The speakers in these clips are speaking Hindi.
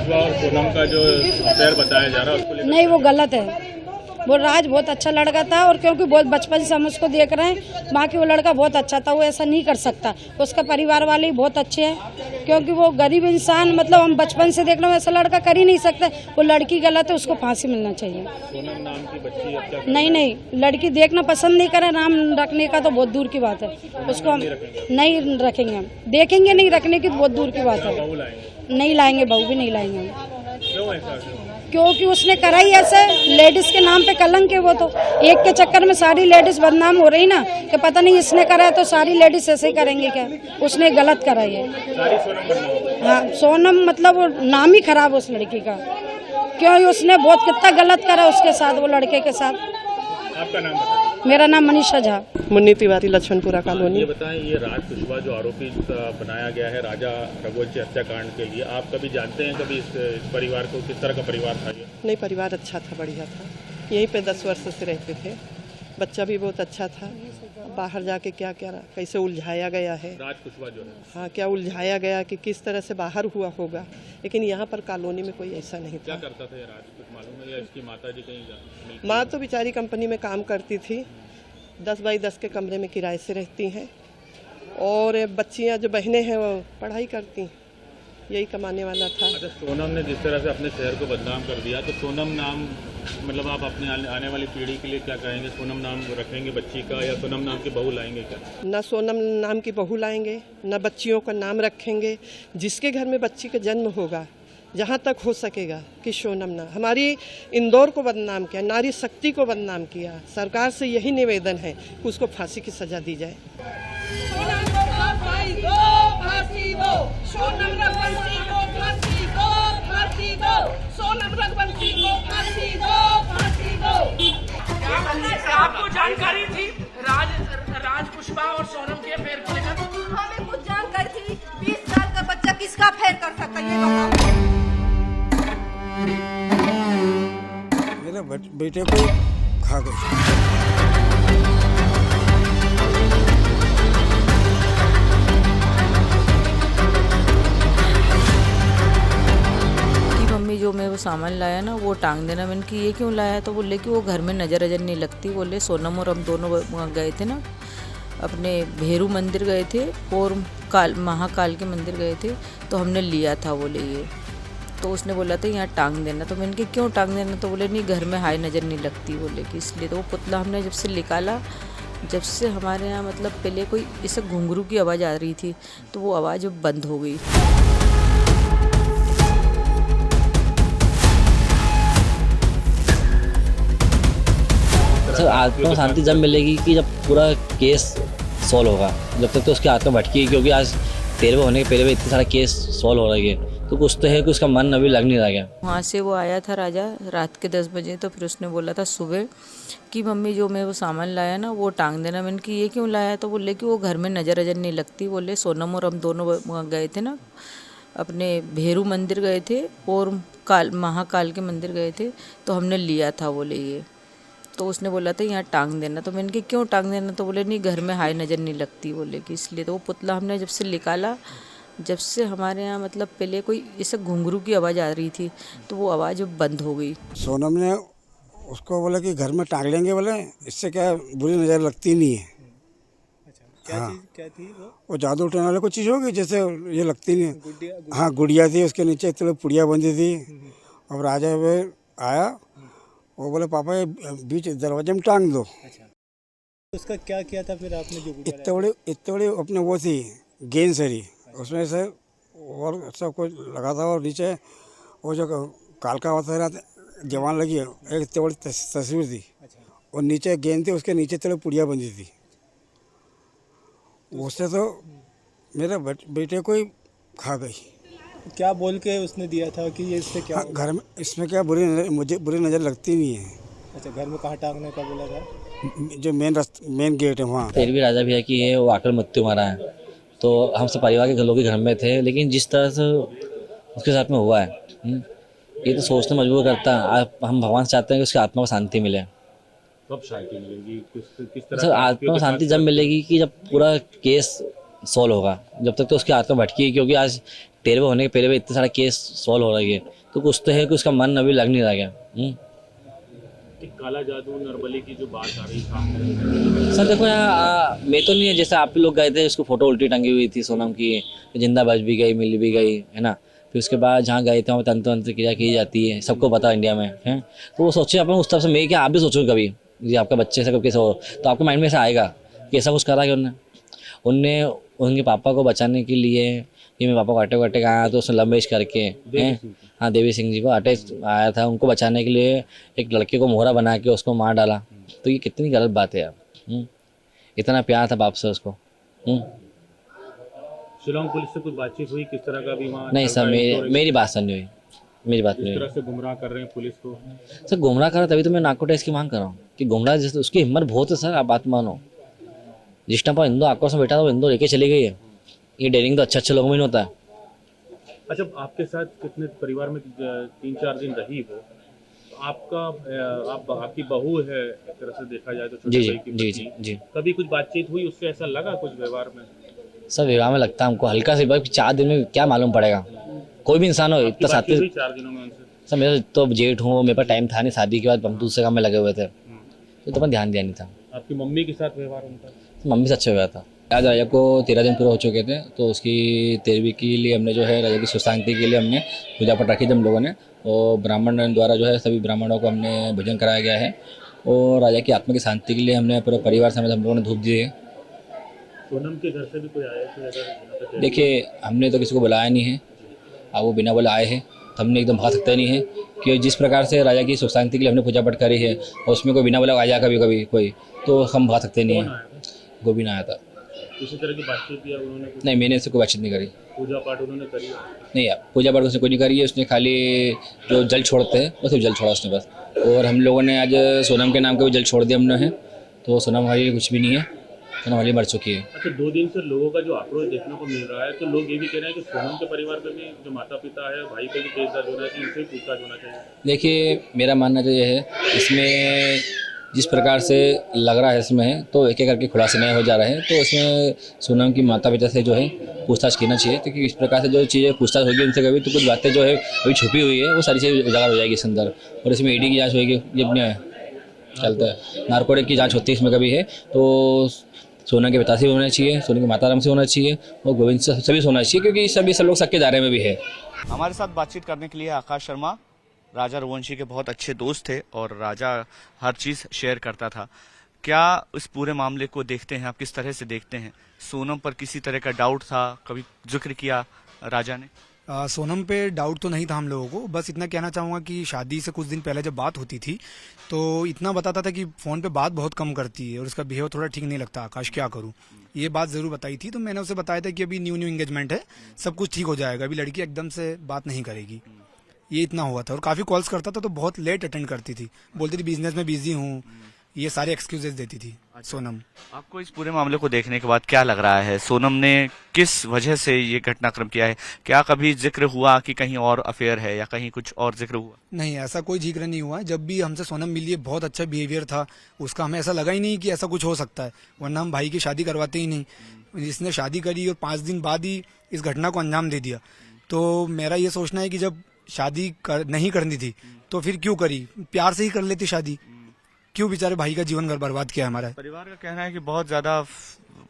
कुशवाहा और सोनम का जो अफेयर बताया जा रहा है उसको लेकर नहीं, वो गलत है। वो राज बहुत अच्छा लड़का था और क्योंकि बहुत बचपन से हम उसको देख रहे हैं, बाकी वो लड़का बहुत अच्छा था, वो ऐसा नहीं कर सकता। उसका परिवार वाले भी बहुत अच्छे हैं, क्योंकि वो गरीब इंसान, मतलब हम बचपन से देख रहे हैं, ऐसा लड़का कर ही नहीं सकता। वो लड़की गलत है, उसको फांसी मिलना चाहिए। सोनम नाम की बच्ची अब क्या नहीं नहीं, लड़की देखना पसंद नहीं करे, नाम रखने का तो बहुत दूर की बात है। उसको हम नहीं रखेंगे, हम देखेंगे नहीं, रखने की तो बहुत दूर की बात है। बहू लाएंगे? नहीं लाएंगे, बहू भी नहीं लाएंगे हम। क्यों ऐसा? क्योंकि उसने करा ही ऐसे, लेडीज के नाम पे कलंक है वो। तो एक के चक्कर में सारी लेडीज बदनाम हो रही ना, कि पता नहीं इसने करा है तो सारी लेडीज ऐसे ही करेंगे क्या। उसने गलत करा है। सारी सोनम बदनाम। हाँ, सोनम मतलब वो नाम ही खराब उस लड़की का, क्यों उसने बहुत कितना गलत करा उसके साथ, वो लड़के के साथ। आपका नाम बताइए। मेरा नाम मनीषा झा। मुन्नी तिवारी, लक्ष्मणपुरा कॉलोनी। ये बताएं, ये राज कुशवाहा जो आरोपी बनाया गया है राजा रघुवंशी हत्याकांड के लिए, आप कभी जानते हैं कभी इस परिवार को, किस तरह का परिवार था ये? नहीं, परिवार अच्छा था, बढ़िया था। यहीं पे 10 वर्ष से रहते थे। बच्चा भी बहुत अच्छा था। बाहर जाके क्या क्या कैसे उलझाया गया है, राज कुशवाहा जो है, हाँ, क्या उलझाया गया कि किस तरह से बाहर हुआ होगा, लेकिन यहाँ पर कॉलोनी में कोई ऐसा नहीं क्या था। करता था ये राज, कुछ मालूम है? या इसकी माता जी कहीं माँ तो बेचारी कंपनी में काम करती थी, 10 बाई 10 के कमरे में किराए से रहती हैं, और बच्चियाँ जो बहनें हैं वो पढ़ाई करती हैं, यही कमाने वाला था। अच्छा, सोनम ने जिस तरह से अपने शहर को बदनाम कर दिया, तो सोनम नाम मतलब आप अपने आने वाली पीढ़ी के लिए क्या कहेंगे? सोनम नाम रखेंगे बच्ची का, या सोनम नाम की बहू लाएंगे क्या? न सोनम नाम की बहू लाएंगे, न बच्चियों का नाम रखेंगे। जिसके घर में बच्ची का जन्म होगा, जहाँ तक हो सकेगा कि सोनम ना, हमारी इंदौर को बदनाम किया, नारी शक्ति को बदनाम किया। सरकार से यही निवेदन है कि उसको फांसी की सजा दी जाए। आपको जानकारी थी राज कुशवाहा और सोनम के अफेयर को लेकर? हमें कुछ जानकारी थी। 20 साल का बच्चा किसका अफेयर कर सकता है, ये बताओ। मेरे बेटे को खा गई। मम्मी जो मैं वो सामान लाया ना वो टांग देना। मैंने कि ये क्यों लाया, तो बोले कि वो घर में नज़र अजर नहीं लगती। बोले सोनम और हम दोनों गए थे ना, अपने भेरू मंदिर गए थे और महाकाल के मंदिर गए थे, तो हमने लिया था। बोले ये, तो उसने बोला था यहाँ टांग देना। तो मैंने कि क्यों टांग देना, तो बोले नहीं घर में हाई नज़र नहीं लगती। बोले कि इसलिए। तो वो पुतला हमने जब से निकाला, जब से हमारे यहाँ मतलब पहले कोई ऐसा घुंघरू की आवाज़ आ रही थी, तो वो आवाज़ बंद हो गई। सर, आत्मा शांति जब मिलेगी कि जब पूरा केस सॉल्व होगा। जब तक तो उसकी आत्मा भटकी, क्योंकि आज 13वें होने के पहले भी इतने सारा केस सॉल्व हो रही है, तो कुछ तो है कि उसका मन अभी लग नहीं रहा गया। वहाँ से वो आया था राजा रात के 10 बजे, तो फिर उसने बोला था सुबह कि मम्मी जो मैं वो सामान लाया ना वो टांग देना। मैंने कि ये क्यों लाया, तो बोले कि वो घर में नज़र अजर नहीं लगती। बोले सोनम और हम दोनों गए थे ना, अपने भेरू मंदिर गए थे और महाकाल के मंदिर गए थे, तो हमने लिया था। बोले ये, तो उसने बोला था यहाँ टांग देना। तो मैंने कि क्यों टांग देना, तो बोले नहीं घर में हाई नज़र नहीं लगती। बोले कि इसलिए। तो वो पुतला हमने जब से निकाला, जब से हमारे यहाँ मतलब पहले कोई ऐसा घुंघरू की आवाज़ आ रही थी, तो वो आवाज़ बंद हो गई। सोनम ने उसको बोला कि घर में टांग लेंगे, बोले इससे क्या बुरी नज़र लगती नहीं है। अच्छा, क्या हाँ, चीज़ क्या थी वो जादू उठाने वाले कोई चीज़ होगी जैसे ये लगती नहीं है। हाँ, गुड़िया थी, उसके नीचे इतने पुड़िया बंधी थी। और राजा वे आया, वो बोले पापा ये बीच दरवाजे में टांग दो। अच्छा, उसका क्या किया था फिर आपने जो इतने बड़े अपने वो थी गेंद सरी, उसमें से और सब कुछ लगा था। और नीचे वो जो कालका होता था जवान लगी है, एक इतनी बड़ी तस्वीर थी। अच्छा, और नीचे गेंद थी, उसके नीचे थोड़ी पुड़िया बंधी थी। उससे तो मेरे बेटे को ही खा गई। क्या बोल के उसने दिया था कि ये इससे क्या? हाँ, घर में इसमें क्या मुझे बुरी नज़र लगती नहीं है। अच्छा, घर में कहाँ टांगने का बोला था? जो मेन गेट है वहाँ। फिर भी राजा भैया की है वो आकर मृत्यु मारा है, तो हम सब परिवार के लोग घर में थे, लेकिन जिस तरह से उसके साथ में हुआ है ये तो सोचने मजबूर करता है। हम भगवान से चाहते हैं कि उसकी आत्मा को शांति मिले। कब शांति मिलेगी? किस तरह? सर, आत्मा को शांति जब मिलेगी कि जब पूरा केस सॉल्व होगा, जब तक तो उसके हाथ में भटकी है, क्योंकि आज 13वें होने के पहले भी इतने सारे केस सॉल्व हो रही है, तो कुछ तो है कि उसका मन अभी लग नहीं रहा क्या। एक काला जादू नरबली की जो बात आ रही सामने, सर देखो यहाँ मैं तो नहीं है, जैसे आप लोग गए थे, उसको फोटो उल्टी टंगी हुई थी सोनम की, जिंदा बच भी गई, मिल भी गई, है ना। फिर उसके बाद जहाँ गए थे वहाँ तंत्र वंत्र क्रिया की जाती है, सबको पता इंडिया में है। तो वो सोचे अपन उस तरफ से, मैं क्या आप भी सोचो कभी, जी आपका बच्चे से कब कैसे हो, तो आपके माइंड में ऐसा आएगा कि ऐसा कुछ करा कि उनने उनके पापा को बचाने के लिए, ये मेरे पापा को अटैक वटैक आया तो उसने लव मैरिज करके, हाँ देवी सिंह जी को अटैक आया था, उनको बचाने के लिए एक लड़के को मोहरा बना के उसको मार डाला। तो ये कितनी गलत बात है यार। इतना प्यार था बाप से उसको। शिलोंग पुलिस से कुछ बातचीत हुई, किस तरह का भी वहाँ? नहीं सर, मेरी बात नहीं हुई, मेरी बात नहीं इस हुई। तरह से गुमराह कर रहे हैं पुलिस को। सर गुमराह कर रहा, तभी तो मैं नाको टेस्ट की मांग कर रहा हूँ कि गुमराह जैसे उसकी हिम्मत बहुत है सर, आप बात मानो। जिस टाइम पर इंदो आक्रोश में बैठा था वो इंदो लेके चली गई है। ये डेयरिंग तो अच्छे लोगों में नहीं होता है। अच्छा, आपके साथ कितने परिवार में 3-4 दिन रही वो, आपका आपकी बहू है एक तरह से देखा जाए तो, छोटी जी भाई की जी पत्नी। जी। कभी कुछ बातचीत हुई उससे, ऐसा लगा कुछ व्यवहार में? सर विवाह में लगता है हमको हल्का से, 4 दिन में क्या मालूम पड़ेगा, कोई भी इंसान हो इतना साथ। 4 दिनों में उनसे? सर मेरा तो जेठ हूँ, मेरे पास टाइम था नहीं, शादी के बाद हम दूसरे काम में लगे हुए थे, तो मैं ध्यान दिया नहीं था। आपकी मम्मी के साथ व्यवहार उनका? मम्मी से अच्छा हुआ था। आज राजा को 13 दिन पूरे हो चुके थे, तो उसकी 13वीं के लिए हमने जो है राजा की सुख शांति के लिए हमने पूजा पाठ रखी थी हम लोगों ने, और ब्राह्मण द्वारा जो है सभी ब्राह्मणों को हमने भोजन कराया गया है, और राजा की आत्मा की शांति के लिए हमने पूरे परिवार समेत हम लोगों ने धूप दिए। सोनम के घर से भी कोई आया थे? देखिए हमने तो किसी को बुलाया नहीं है, अब वो बिना बोले आए हैं तो हमने एकदम भाग सकते नहीं है, कि जिस प्रकार से राजा की सुख शांति के लिए हमने पूजा पाठ करी है, और उसमें कोई बिना बोले आ जाए कभी कभी कोई, तो हम भाग सकते नहीं है। गोविंद आया था। किसी तरह की बातचीत किया उन्होंने? नहीं, मैंने इससे कोई बातचीत नहीं करी। पूजा पाठ उन्होंने करी? नहीं यार, पूजा पाठ उसने कोई नहीं करी है, उसने खाली जो जल छोड़ते हैं वो सिर्फ जल छोड़ा उसने बस। और हम लोगों ने आज सोनम के नाम का भी जल छोड़ दिया हमने है, तो सोनम हमारी कुछ भी नहीं है, सोनम हमारी मर चुकी है। अच्छा, 2 दिन से लोगों का जो आक्रोश देखने को मिल रहा है, तो लोग ये भी कह रहे हैं कि सोनम के परिवार पे भी जो माता पिता है, भाई पे भी केस दर्ज होना चाहिए, इनसे पूछताछ होना चाहिए। देखिए मेरा मानना तो ये है, इसमें जिस प्रकार से लग रहा है इसमें, तो एक एक करके खुलासे नए हो जा रहे हैं, तो इसमें सोनम की माता पिता से जो है पूछताछ करना चाहिए, क्योंकि इस प्रकार से जो चीज़ें पूछताछ होगी उनसे कभी, तो कुछ बातें जो है अभी छुपी हुई है वो सारी चीज़ें उजागर हो जाएगी इसके अंदर, और इसमें ईडी की जांच होगी, ये अपने चलता है, नारकोटिक की जांच होती है इसमें कभी है, तो सोनम के पिता से भी होना चाहिए, सोनम की माता राम से होना चाहिए, और गोविंद से सभी से होना चाहिए, क्योंकि सभी सब लोग सबके दायरे में भी है। हमारे साथ बातचीत करने के लिए आकाश शर्मा, राजा रघुवंशी के बहुत अच्छे दोस्त थे और राजा हर चीज़ शेयर करता था। क्या इस पूरे मामले को देखते हैं आप, किस तरह से देखते हैं? सोनम पर किसी तरह का डाउट था, कभी जिक्र किया राजा ने? सोनम पे डाउट तो नहीं था हम लोगों को, बस इतना कहना चाहूँगा कि शादी से कुछ दिन पहले जब बात होती थी तो इतना बताता था कि फ़ोन पे बात बहुत कम करती है और उसका बिहेव थोड़ा ठीक नहीं लगता, आकाश क्या करूँ, ये बात ज़रूर बताई थी। तो मैंने उसे बताया था कि अभी न्यू एंगेजमेंट है, सब कुछ ठीक हो जाएगा, अभी लड़की एकदम से बात नहीं करेगी, ये इतना हुआ था। और काफ़ी कॉल्स करता था तो बहुत लेट अटेंड करती थी, बोलती थी बिजनेस में बिजी हूँ, ये सारे एक्सक्यूजेस देती थी सोनम। आपको इस पूरे मामले को देखने के बाद क्या लग रहा है, सोनम ने किस वजह से ये घटनाक्रम किया है? क्या कभी जिक्र हुआ कि कहीं और अफेयर है या कहीं कुछ और जिक्र हुआ? नहीं, ऐसा कोई जिक्र नहीं हुआ। जब भी हमसे सोनम मिली है बहुत अच्छा बिहेवियर था उसका, हमें ऐसा लगा ही नहीं कि ऐसा कुछ हो सकता है, वरना हम भाई की शादी करवाते ही नहीं। इसने शादी करी और 5 दिन बाद ही इस घटना को अंजाम दे दिया। तो मेरा ये सोचना है कि जब शादी नहीं करनी थी तो फिर क्यों करी, प्यार से ही कर लेती शादी, क्यों बेचारे भाई का जीवन घर बर्बाद किया हमारा। परिवार का कहना है कि बहुत ज्यादा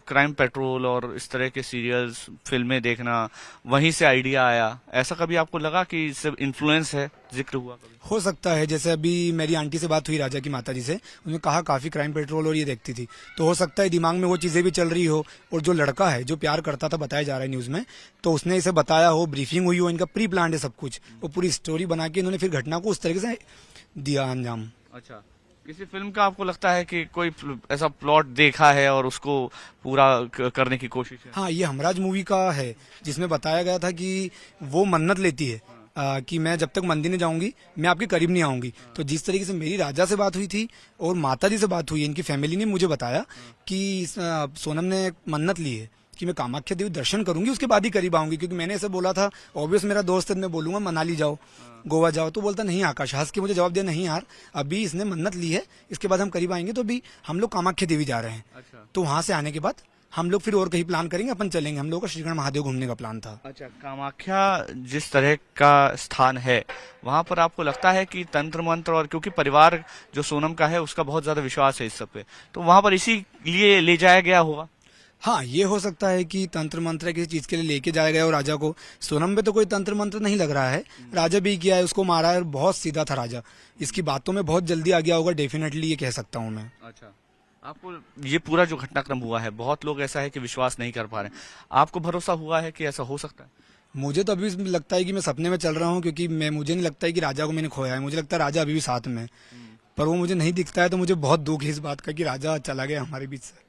क्राइम पेट्रोल और इस तरह के सीरियल्स फिल्में देखना, वहीं से आइडिया आया। ऐसा कभी आपको लगा कि इससे इन्फ्लुएंस है, जिक्र हुआ कभी? हो सकता है, जैसे अभी मेरी आंटी से बात हुई राजा की माता जी से, उन्होंने कहा काफी क्राइम पेट्रोल और ये देखती थी, तो हो सकता है दिमाग में वो चीजें भी चल रही हो। और जो लड़का है जो प्यार करता था, बताया जा रहा है न्यूज में, तो उसने इसे बताया हो, ब्रीफिंग हुई हो, इनका प्री प्लान है सब कुछ, वो पूरी स्टोरी बना के इन्होंने फिर घटना को उस तरीके से दिया अंजाम। अच्छा, किसी फिल्म का आपको लगता है कि कोई ऐसा प्लॉट देखा है और उसको पूरा करने की कोशिश है? हाँ, ये हमराज मूवी का है, जिसमें बताया गया था कि वो मन्नत लेती है कि मैं जब तक मंदिर नहीं जाऊंगी मैं आपके करीब नहीं आऊंगी। तो जिस तरीके से मेरी राजा से बात हुई थी और माता जी से बात हुई, इनकी फैमिली ने मुझे बताया कि सोनम ने मन्नत ली है कि मैं कामाख्या देवी दर्शन करूंगी उसके बाद ही करीब आऊंगी, क्योंकि मैंने ऐसे बोला था, ऑब्वियस मेरा दोस्त है, मैं बोलूंगा मनाली जाओ, गोवा जाओ, तो बोलता नहीं आकाश, हंस के मुझे जवाब दिया, नहीं यार अभी इसने मन्नत ली है, इसके बाद हम करीब आएंगे, तो अभी हम लोग कामाख्या देवी जा रहे हैं। अच्छा। तो वहां से आने के बाद हम लोग फिर और कहीं प्लान करेंगे, अपन चलेंगे। हम लोग का श्रीगढ़ महादेव घूमने का प्लान था। अच्छा, कामाख्या जिस तरह का स्थान है, वहां पर आपको लगता है कि तंत्र मंत्र, और क्योंकि परिवार जो सोनम का है उसका बहुत ज्यादा विश्वास है इस सब पे, तो वहां पर इसीलिए ले जाया गया होगा? हाँ, ये हो सकता है कि तंत्र मंत्र किसी चीज के लिए लेके जाया गया हो राजा को। सोनम पे तो कोई तंत्र मंत्र नहीं लग रहा है, राजा भी किया है, उसको मारा है, बहुत सीधा था राजा। इसकी बातों में बहुत जल्दी आ गया होगा, डेफिनेटली ये कह सकता हूँ मैं। अच्छा, आपको ये पूरा जो घटनाक्रम हुआ है, बहुत लोग ऐसा है कि विश्वास नहीं कर पा रहे, आपको भरोसा हुआ है कि ऐसा हो सकता है? मुझे तो अभी भी लगता है कि मैं सपने में चल रहा हूँ, क्योंकि मुझे नहीं लगता है कि राजा को मैंने खोया है। मुझे लगता है राजा अभी भी साथ में है, पर वो मुझे नहीं दिखता है। तो मुझे बहुत दुख है इस बात का कि राजा चला गया हमारे बीच से।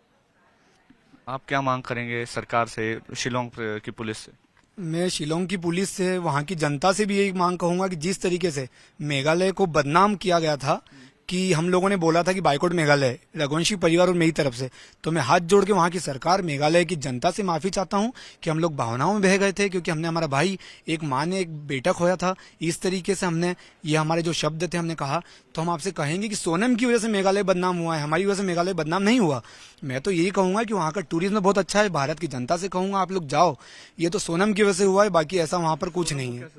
आप क्या मांग करेंगे सरकार से, शिलोंग की पुलिस से? मैं शिलोंग की पुलिस से, वहाँ की जनता से भी यही मांग कहूंगा कि जिस तरीके से मेघालय को बदनाम किया गया था, कि हम लोगों ने बोला था कि बाइकआउट मेघालय, रघुवंशी परिवार और मेरी तरफ से, तो मैं हाथ जोड़ के वहाँ की सरकार, मेघालय की जनता से माफी चाहता हूँ कि हम लोग भावनाओं में बह गए थे, क्योंकि हमने हमारा भाई, एक माँ ने एक बेटा खोया था। इस तरीके से हमने, ये हमारे जो शब्द थे हमने कहा, तो हम आपसे कहेंगे कि सोनम की वजह से मेघालय बदनाम हुआ है, हमारी वजह से मेघालय बदनाम नहीं हुआ। मैं तो यही कहूंगा कि वहाँ का टूरिज्म बहुत अच्छा है। भारत की जनता से कहूंगा आप लोग जाओ, ये तो सोनम की वजह से हुआ है, बाकी ऐसा वहाँ पर कुछ नहीं है।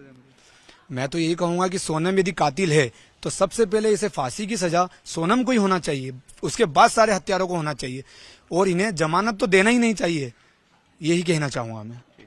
मैं तो यही कहूंगा कि सोनम यदि कातिल है तो सबसे पहले इसे फांसी की सजा सोनम को ही होना चाहिए, उसके बाद सारे हत्यारों को होना चाहिए, और इन्हें जमानत तो देना ही नहीं चाहिए। यही कहना चाहूंगा मैं।